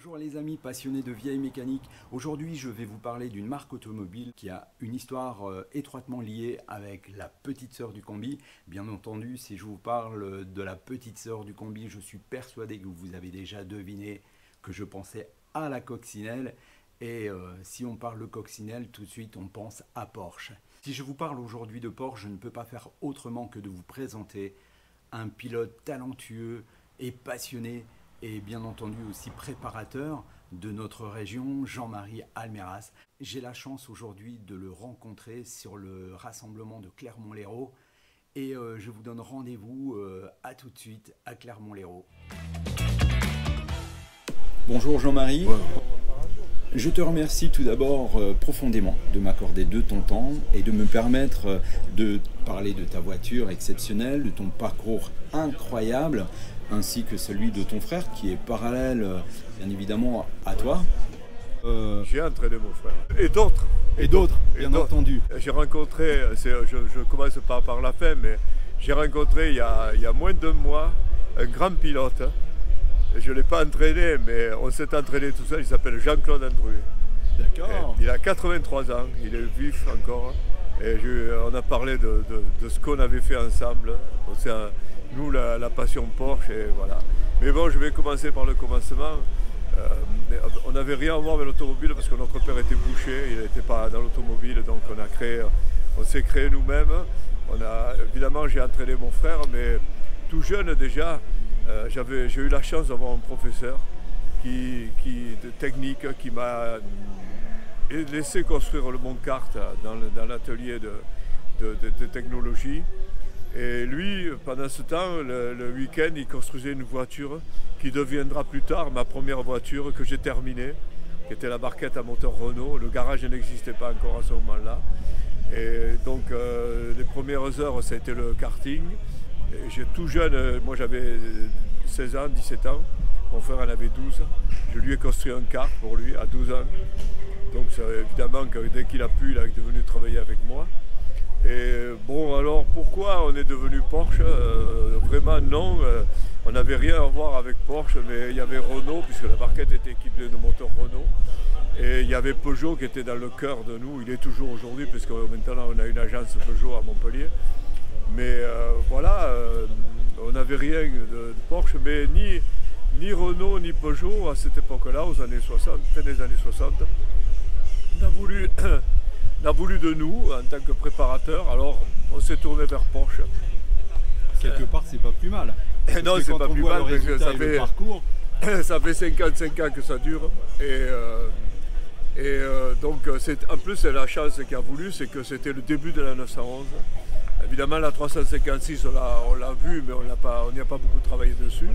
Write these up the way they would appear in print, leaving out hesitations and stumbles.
Bonjour les amis passionnés de vieille mécanique. Aujourd'hui je vais vous parler d'une marque automobile qui a une histoire étroitement liée avec la petite sœur du combi. Bien entendu, si je vous parle de la petite sœur du combi, je suis persuadé que vous avez déjà deviné que je pensais à la coccinelle. Et si on parle de coccinelle, tout de suite on pense à Porsche. Si je vous parle aujourd'hui de Porsche, je ne peux pas faire autrement que de vous présenter un pilote talentueux et passionné, et bien entendu aussi préparateur de notre région, Jean-Marie Almeras. J'ai la chance aujourd'hui de le rencontrer sur le rassemblement de Clermont-Lérault et je vous donne rendez-vous à tout de suite à Clermont-Lérault. Bonjour Jean-Marie. Ouais. Je te remercie tout d'abord profondément de m'accorder de ton temps et de me permettre de parler de ta voiture exceptionnelle, de ton parcours incroyable, ainsi que celui de ton frère qui est parallèle bien évidemment à toi. J'ai entraîné mon frère. Et d'autres. Et d'autres, bien entendu. J'ai rencontré, je commence par la fin, mais j'ai rencontré il y a moins d'un mois un grand pilote. Je ne l'ai pas entraîné, mais on s'est entraîné tout seul. Il s'appelle Jean-Claude Andruet. D'accord. Il a 83 ans, il est vif encore. Et on a parlé de ce qu'on avait fait ensemble. Nous, la passion Porsche, et voilà. Mais bon, je vais commencer par le commencement. On n'avait rien à voir avec l'automobile parce que notre père était boucher, il n'était pas dans l'automobile, donc on s'est créé nous-mêmes. Évidemment, j'ai entraîné mon frère, mais tout jeune déjà, j'ai eu la chance d'avoir un professeur de technique qui m'a laissé construire le Montcart dans l'atelier de technologie. Et lui, pendant ce temps, le week-end, il construisait une voiture qui deviendra plus tard ma première voiture que j'ai terminée, qui était la barquette à moteur Renault. Le garage n'existait pas encore à ce moment-là. Et donc, les premières heures, ça a été le karting. Et j'ai tout jeune, moi j'avais 16 ans, 17 ans. Mon frère en avait 12. Je lui ai construit un kart pour lui à 12 ans. Donc, évidemment, que dès qu'il a pu, il est venu travailler avec moi. Et bon, alors pourquoi on est devenu Porsche? Vraiment non, on n'avait rien à voir avec Porsche, mais il y avait Renault, puisque la barquette était équipée de moteurs Renault. Et il y avait Peugeot qui était dans le cœur de nous, il est toujours aujourd'hui, puisque maintenant on a une agence Peugeot à Montpellier. Mais voilà, on n'avait rien de Porsche, mais ni Renault ni Peugeot à cette époque-là, aux années 60, fin des années 60, on a voulu de nous en tant que préparateur, alors on s'est tourné vers Porsche. Quelque part, c'est pas plus mal. Non, c'est pas plus mal, parce que ça fait 55 ans que ça dure. Donc, en plus, c'est la chance qui a voulu, c'est que c'était le début de la 911. Évidemment, la 356, on l'a vu, mais on n'y a pas beaucoup travaillé dessus.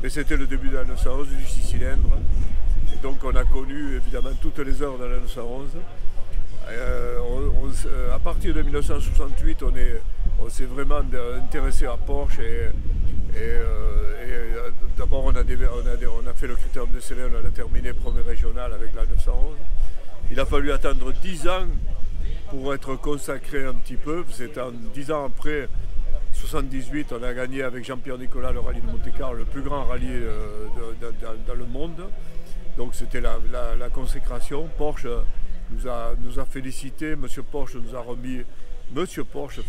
Mais c'était le début de la 911, du 6 cylindres. Et donc, on a connu évidemment toutes les heures de la 911. À partir de 1968, on s'est vraiment intéressé à Porsche d'abord on a fait le critérium de Célé, on a terminé premier régional avec la 911. Il a fallu attendre 10 ans pour être consacré un petit peu. C'est 10 ans après, 78, on a gagné avec Jean-Pierre Nicolas le rallye de Monte-Carlo, le plus grand rallye dans le monde. Donc c'était la consécration. Porsche nous a félicité, Monsieur Porsche nous a remis,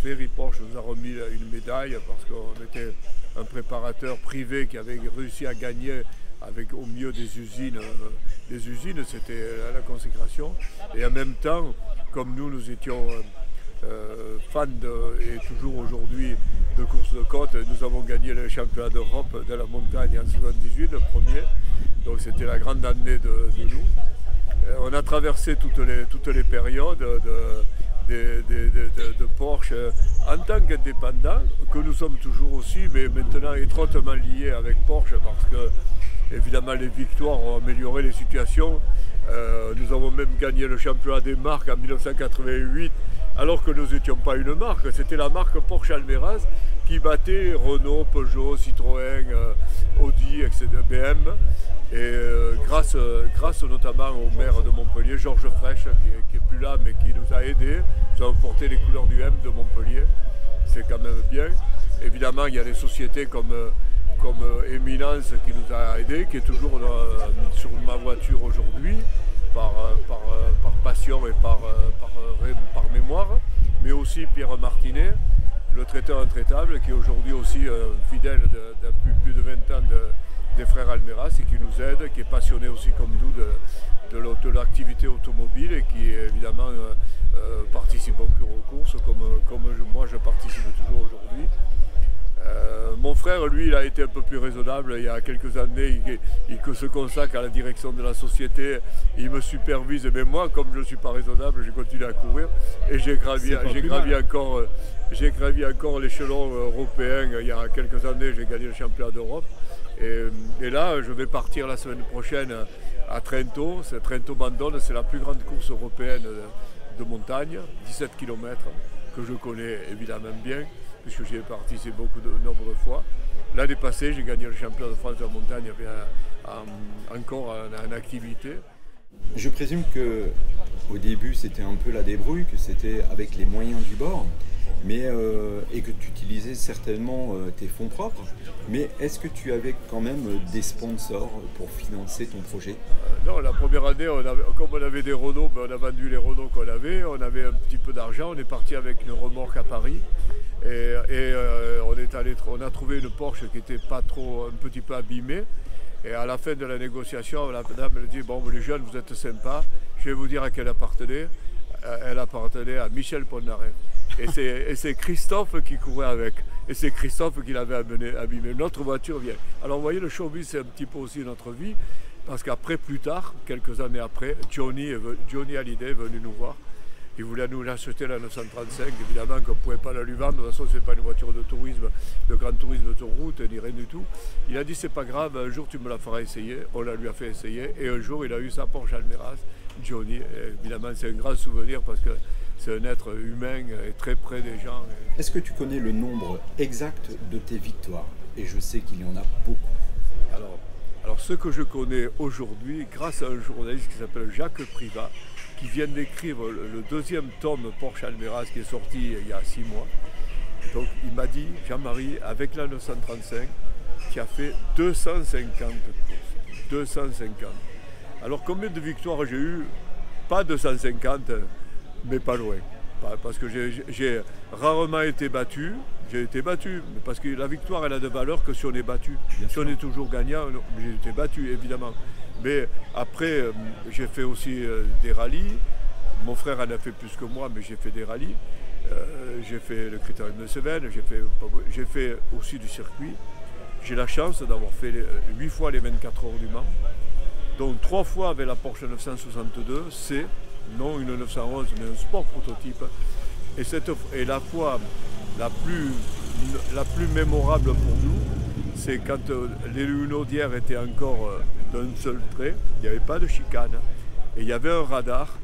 Ferry Porsche nous a remis une médaille parce qu'on était un préparateur privé qui avait réussi à gagner au milieu des usines. Les usines, c'était la consécration. Et en même temps, comme nous étions fans et toujours aujourd'hui de course de côte, nous avons gagné le championnat d'Europe de la montagne en 78, le premier. Donc c'était la grande année de nous. On a traversé toutes les périodes de Porsche en tant qu'indépendant, que nous sommes toujours aussi, mais maintenant étroitement liés avec Porsche parce que évidemment les victoires ont amélioré les situations. Nous avons même gagné le championnat des marques en 1988 alors que nous n'étions pas une marque, c'était la marque Porsche Almeras qui battait Renault, Peugeot, Citroën, Audi, etc., BM. Et grâce notamment au maire de Montpellier, Georges Frêche, qui n'est plus là, mais qui nous a aidés, nous avons porté les couleurs du M de Montpellier. C'est quand même bien. Évidemment, il y a des sociétés comme comme Éminence qui nous a aidés, qui est toujours sur ma voiture aujourd'hui, par passion et par mémoire, mais aussi Pierre Martinet, le traiteur intraitable, qui est aujourd'hui aussi fidèle depuis plus de 20 ans des frères Almeras et qui nous aide, qui est passionné aussi comme nous de l'activité automobile et qui évidemment participe aux courses comme moi je participe toujours aujourd'hui. Mon frère, lui, il a été un peu plus raisonnable. Il y a quelques années, il se consacre à la direction de la société. Il me supervise. Mais moi, comme je ne suis pas raisonnable, j'ai continué à courir. Et j'ai gravi encore l'échelon européen. Il y a quelques années, j'ai gagné le championnat d'Europe. Et là, je vais partir la semaine prochaine à Trento. Trento-Bandone, c'est la plus grande course européenne de montagne, 17 km, que je connais évidemment bien, puisque j'y ai participé beaucoup de nombreuses fois. L'année passée, j'ai gagné le championnat de France de la montagne encore en activité. Je présume qu'au début, c'était un peu la débrouille, que c'était avec les moyens du bord, et que tu utilisais certainement tes fonds propres. Mais est-ce que tu avais quand même des sponsors pour financer ton projet ? Non, la première année, comme on avait des Renault, on a vendu les Renault qu'on avait, on avait un petit peu d'argent, on est parti avec une remorque à Paris. On a trouvé une Porsche qui n'était pas trop, un petit peu abîmée. Et à la fin de la négociation, la dame elle dit « Bon, les jeunes, vous êtes sympas, je vais vous dire à qui elle appartenait. » Elle appartenait à Michel Polnareff. Et c'est Christophe qui courait avec. Et c'est Christophe qui l'avait abîmé. Notre voiture vient. Alors vous voyez, le showbiz, c'est un petit peu aussi notre vie. Parce qu'après, plus tard, quelques années après, Johnny Hallyday est venu nous voir. Il voulait nous acheter la 935, évidemment qu'on ne pouvait pas la lui vendre, de toute façon ce n'est pas une voiture de tourisme, de grand tourisme de route, ni rien du tout. Il a dit c'est pas grave, un jour tu me la feras essayer, on la lui a fait essayer, et un jour il a eu sa Porsche Almeras, Johnny, et évidemment c'est un grand souvenir parce que c'est un être humain et très près des gens. Est-ce que tu connais le nombre exact de tes victoires ? Et je sais qu'il y en a beaucoup. Alors ce que je connais aujourd'hui, grâce à un journaliste qui s'appelle Jacques Privat, qui vient d'écrire le deuxième tome Porsche Almeras qui est sorti il y a 6 mois. Donc il m'a dit, Jean-Marie, avec la 935, tu as fait 250 courses. 250. Alors combien de victoires j'ai eu? Pas 250, mais pas loin. Parce que j'ai rarement été battu. J'ai été battu, mais parce que la victoire elle a de valeur que si on est battu. Si on est toujours gagnant, j'ai été battu évidemment. Mais après, j'ai fait aussi des rallyes. Mon frère en a fait plus que moi, mais j'ai fait des rallyes. J'ai fait le Critérium de Cévennes, j'ai fait aussi du circuit. J'ai la chance d'avoir fait 8 fois les 24 heures du Mans. Donc 3 fois avec la Porsche 962, c'est non une 911, mais un sport prototype. Et la fois la plus mémorable pour nous, c'est quand les Lunaudières étaient encore d'un seul trait, il n'y avait pas de chicane, et il y avait un radar,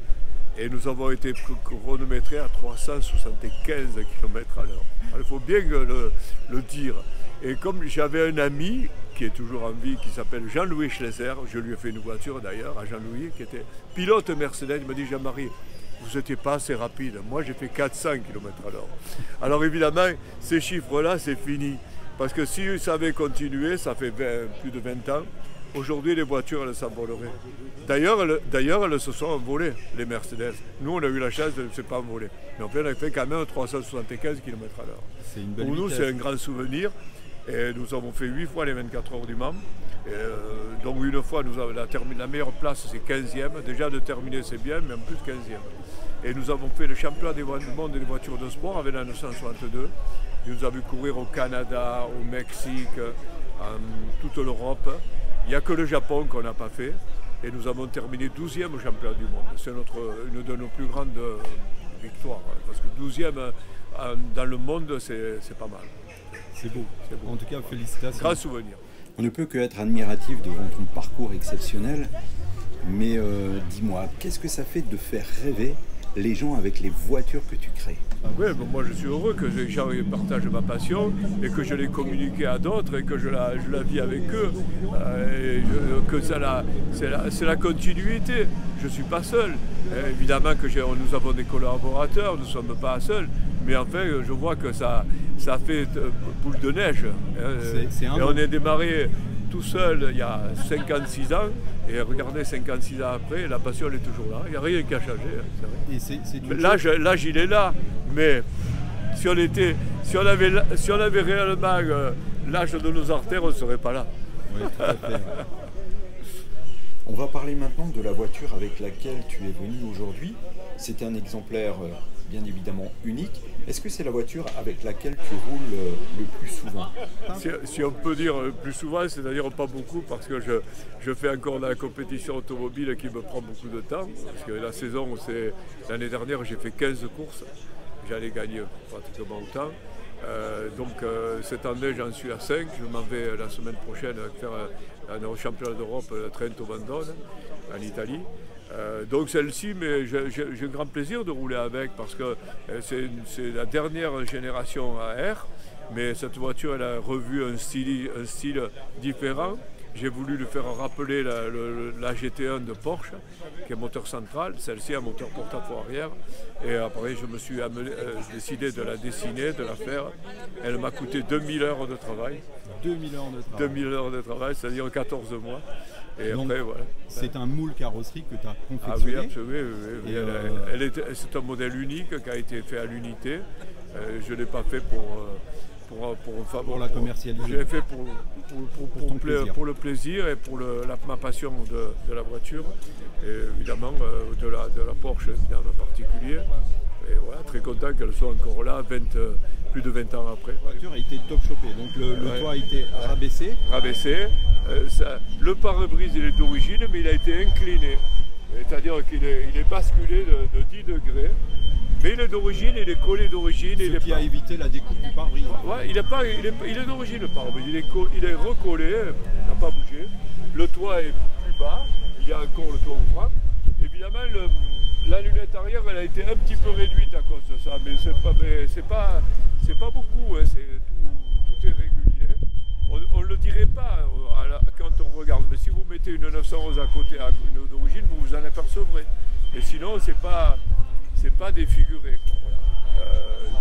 et nous avons été chronométrés à 375 km à l'heure. Il faut bien le dire. Et comme j'avais un ami qui est toujours en vie, qui s'appelle Jean-Louis Schlesser, je lui ai fait une voiture d'ailleurs à Jean-Louis, qui était pilote Mercedes, il m'a dit Jean-Marie, vous n'étiez pas assez rapide. Moi, j'ai fait 400 km à l'heure. Alors évidemment, ces chiffres-là, c'est fini. Parce que si ça avait continué, ça fait plus de 20 ans, aujourd'hui, les voitures, elles s'envoleraient. D'ailleurs, elles se sont envolées, les Mercedes. Nous, on a eu la chance de ne se pas envoler. Mais on a fait quand même 375 km à l'heure. Pour nous, c'est un grand souvenir. Et nous avons fait 8 fois les 24 heures du Mans. Donc une fois, nous avons la meilleure place, c'est 15e. Déjà de terminer, c'est bien, mais en plus 15e. Et nous avons fait le championnat du monde des voitures de sport avec la 962. Il nous a vu courir au Canada, au Mexique, en toute l'Europe. Il n'y a que le Japon qu'on n'a pas fait. Et nous avons terminé 12e au championnat du monde. C'est une de nos plus grandes victoires. Parce que 12e dans le monde, c'est pas mal. C'est beau. En tout cas, félicitations. Grand souvenir. On ne peut que être admiratif devant ton parcours exceptionnel. Mais dis-moi, qu'est-ce que ça fait de faire rêver les gens avec les voitures que tu crées? Oui, moi je suis heureux que les gens partagent ma passion et que je l'ai communiquée à d'autres et que je la vis avec eux. C'est la continuité. Je ne suis pas seul. Évidemment que nous avons des collaborateurs, nous ne sommes pas seuls. Mais enfin, je vois que ça ça a fait boule de neige. Et on est démarré tout seul il y a 56 ans, et regardez 56 ans après, la passion elle est toujours là, il n'y a rien qui a changé. L'âge il est là, mais si on avait réellement l'âge de nos artères, on ne serait pas là. Oui, tout à fait. On va parler maintenant de la voiture avec laquelle tu es venu aujourd'hui. C'est un exemplaire bien évidemment unique. Est-ce que c'est la voiture avec laquelle tu roules le plus souvent? Si on peut dire le plus souvent, c'est-à-dire pas beaucoup, parce que je fais encore de la compétition automobile qui me prend beaucoup de temps. Parce que la saison, l'année dernière, j'ai fait 15 courses. J'allais gagner pratiquement autant. Cette année, j'en suis à 5. Je m'en vais la semaine prochaine faire un championnat d'Europe, Trento Bandone, en Italie. Donc celle-ci, mais j'ai un grand plaisir de rouler avec parce que c'est la dernière génération AR, mais cette voiture elle a revu un style différent. J'ai voulu lui faire rappeler la GT1 de Porsche, qui est moteur central, celle-ci un moteur porte-à-faux arrière. Et après je me suis décidé de la dessiner, de la faire. Elle m'a coûté 2000 heures de travail. 2000 heures de travail. 2000 heures de travail, c'est-à-dire 14 mois. Et donc, après, voilà. C'est un moule carrosserie que tu as confectionné. Ah oui, absolument. Oui. C'est un modèle unique qui a été fait à l'unité. Je ne l'ai pas fait pour la commercialiser. Je l'ai fait pour le plaisir et pour ma passion de la voiture. Et évidemment, de la Porsche évidemment, en particulier. Et voilà, très content qu'elle soit encore là, plus de 20 ans après. La voiture a été top chopée, donc le toit a été rabaissé. Le pare-brise il est d'origine, mais il a été incliné. C'est-à-dire qu'il est basculé de 10 degrés. Mais il est d'origine, il est collé d'origine. Ce qui a évité la découpe du pare-brise. Ouais, il est d'origine le pare-brise. Il est recollé, il n'a pas bougé. Le toit est plus bas, il y a encore le toit ouvrant. Évidemment, la lunette arrière elle a été un petit peu réduite à cause de ça, mais c'est pas beaucoup, hein, tout est régulier. On ne le dirait pas quand on regarde, mais si vous mettez une 911 à côté à une d'origine, vous vous en apercevrez. Et sinon, c'est pas défiguré.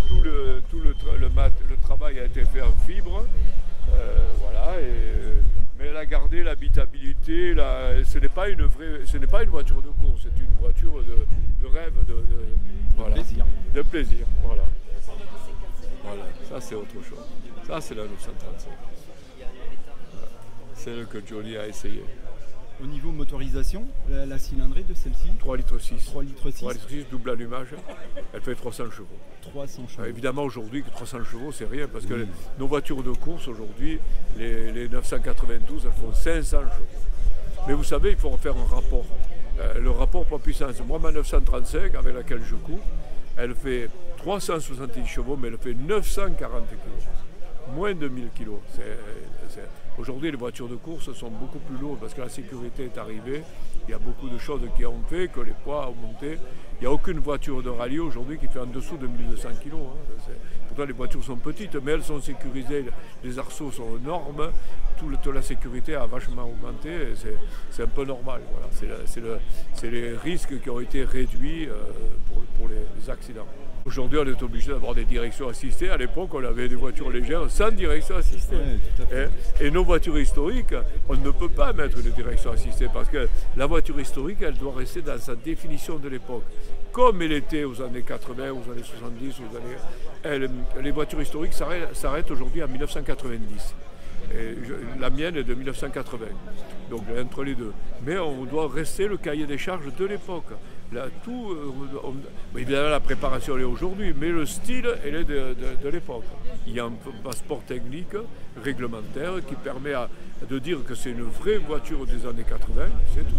Tout le travail a été fait en fibre, voilà. Mais elle a gardé l'habitabilité. Ce n'est pas une voiture de course, c'est une voiture de rêve, voilà, de plaisir. Voilà. Ça c'est autre chose. Ça c'est la 935. Voilà. Celle que Johnny a essayé. Au niveau motorisation, la cylindrée de celle-ci 3,6 litres. 3,6 litres. 3,6 litres, double allumage. Elle fait 300 chevaux. 300 chevaux. Évidemment, aujourd'hui, 300 chevaux, c'est rien, parce que nos voitures de course, aujourd'hui, les 992, elles font 500 chevaux. Mais vous savez, il faut faire un rapport. Le rapport par puissance. Moi, ma 935, avec laquelle je cours, elle fait 370 chevaux, mais elle fait 940 kg. Moins de 1000 kg. Aujourd'hui, les voitures de course sont beaucoup plus lourdes parce que la sécurité est arrivée. Il y a beaucoup de choses qui ont fait que les poids ont monté. Il n'y a aucune voiture de rallye aujourd'hui qui fait en dessous de 1200 kg. Hein. Pourtant, les voitures sont petites, mais elles sont sécurisées. Les arceaux sont énormes. Toute la sécurité a vachement augmenté. C'est un peu normal. Voilà. C'est les risques qui ont été réduits pour les accidents. Aujourd'hui, on est obligé d'avoir des directions assistées. À l'époque, on avait des voitures légères sans direction assistée. Ouais, et nos voitures historiques, on ne peut pas mettre une direction assistée parce que la voiture historique, elle doit rester dans sa définition de l'époque. Comme elle était aux années 80, aux années 70, les voitures historiques s'arrêtent aujourd'hui en 1990. Et la mienne est de 1980, donc entre les deux. Mais on doit rester le cahier des charges de l'époque. Évidemment, la préparation elle est aujourd'hui, mais le style elle est de l'époque. Il y a un passeport technique réglementaire qui permet de dire que c'est une vraie voiture des années 80, c'est tout.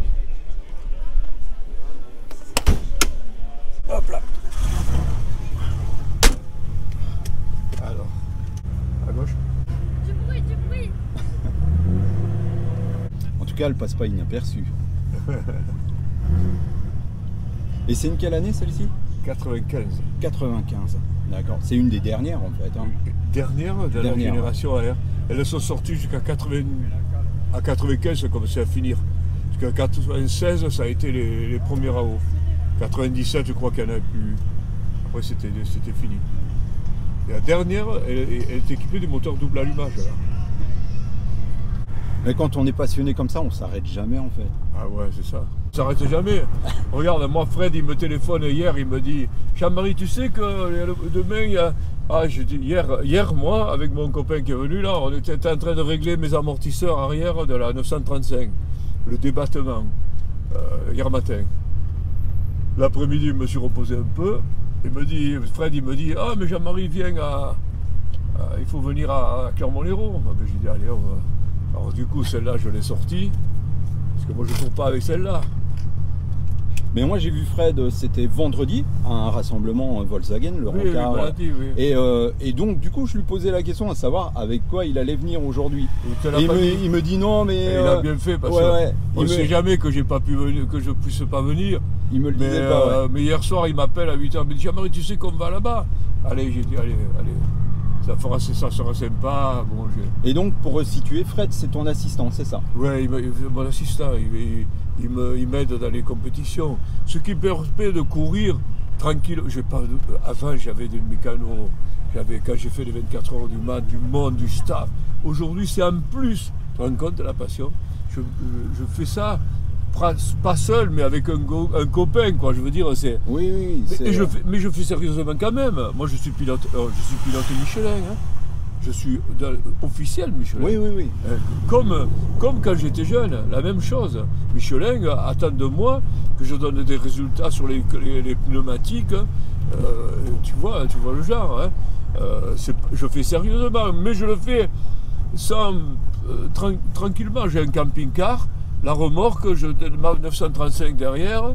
Hop là. Alors, à gauche. Du bruit. En tout cas, elle passe pas inaperçue. Et c'est une quelle année celle-ci? 95. 95, d'accord. C'est une des dernières en fait. Hein. Dernière de la génération AR. Elles sont sorties jusqu'à 80. À 95, ça commençait à finir. Jusqu'à 96, ça a été les premiers AO. 97, je crois qu'il n'y en a plus. Après, c'était fini. Et la dernière, elle est équipée du moteur double allumage. Là. Mais quand on est passionné comme ça, on s'arrête jamais en fait. Ah ouais, c'est ça. On s'arrête jamais. Regarde, moi Fred, il me téléphone hier, il me dit « Jean-Marie, tu sais que demain, il y a... » Ah, je dis, hier, moi, avec mon copain qui est venu là, on était en train de régler mes amortisseurs arrière de la 935, le débattement, hier matin. L'après-midi, je me suis reposé un peu. Fred, il me dit, ah, mais Jean-Marie, viens il faut venir à Clermont-Lérault. J'ai dit, allez, on va. Alors du coup, celle-là, je l'ai sortie, parce que moi, je ne cours pas avec celle-là. Mais moi j'ai vu Fred, c'était vendredi, à un rassemblement Volkswagen, le rencard. Oui. Et donc du coup je lui posais la question à savoir avec quoi il allait venir aujourd'hui. Et il me dit non mais... Et il a bien fait parce qu'on ne sait jamais que j'ai pas pu venir, que je puisse pas venir. Il me le disait pas. Mais hier soir il m'appelle à 8h, il me dit Jean-Marie, tu sais qu'on va là-bas. Allez, j'ai dit allez. Ça sera sympa. Bon, et donc pour resituer, Fred c'est ton assistant, c'est ça? Oui, mon assistant, il m'aide dans les compétitions. Ce qui me permet de courir tranquille. Avant j'avais des mécanos, quand j'ai fait les 24 heures du Mans, du monde, du staff. Aujourd'hui c'est en plus, tu te rends compte de la passion. Je fais ça, pas seul, mais avec un copain, quoi. Je veux dire, c'est. Oui. Mais je fais sérieusement quand même. Moi je suis pilote Michelin. Hein. Je suis officiel Michelin. Oui. Comme quand j'étais jeune, la même chose. Michelin attend de moi que je donne des résultats sur les pneumatiques. Tu vois le genre. Hein. Je fais sérieusement, mais je le fais tranquillement. J'ai un camping-car, la remorque, ma 935 derrière,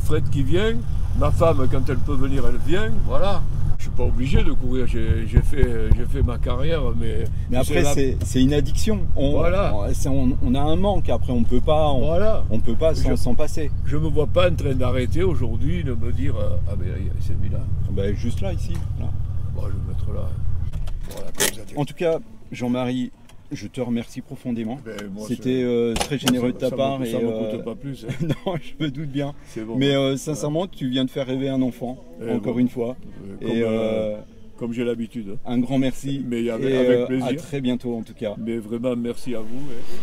Fred qui vient, ma femme quand elle peut venir, elle vient, voilà. Je suis pas obligé de courir, j'ai fait ma carrière, mais après c'est une addiction. On a un manque, après on peut pas s'en passer. Je me vois pas en train d'arrêter aujourd'hui, de me dire ah mais il s'est mis là. Ben, juste là, ici. Là. Bon, je vais me mettre là. Voilà, comme ça. En tout cas, Jean-Marie, je te remercie profondément. C'était très généreux de ta part. Ça ne me coûte pas plus. Hein. Non, je me doute bien. Bon, mais sincèrement, tu viens de faire rêver un enfant, encore une fois. Comme j'ai l'habitude. Un grand merci. Mais avec plaisir. À très bientôt en tout cas. Mais vraiment, merci à vous.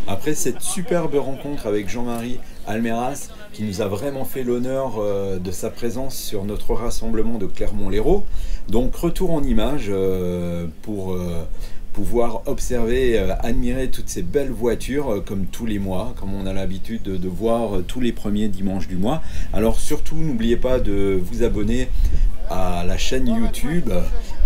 Après cette superbe rencontre avec Jean-Marie Almeras, qui nous a vraiment fait l'honneur de sa présence sur notre rassemblement de Clermont-Lérault. Donc retour en images pour pouvoir observer, admirer toutes ces belles voitures comme tous les mois, comme on a l'habitude de voir tous les premiers dimanches du mois. Alors surtout, n'oubliez pas de vous abonner à la chaîne YouTube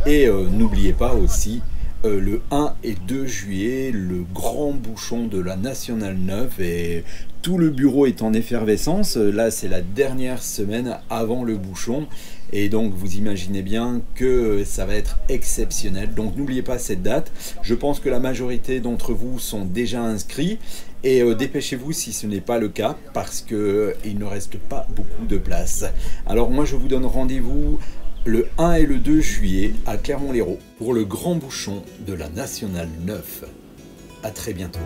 et n'oubliez pas aussi le 1 et 2 juillet, le grand bouchon de la Nationale 9 et tout le bureau est en effervescence. Là, c'est la dernière semaine avant le bouchon. Et donc, vous imaginez bien que ça va être exceptionnel. Donc, n'oubliez pas cette date. Je pense que la majorité d'entre vous sont déjà inscrits. Et dépêchez-vous si ce n'est pas le cas, parce qu'il ne reste pas beaucoup de place. Alors, moi, je vous donne rendez-vous le 1 et le 2 juillet à Clermont-Lérault pour le grand bouchon de la Nationale 9. À très bientôt.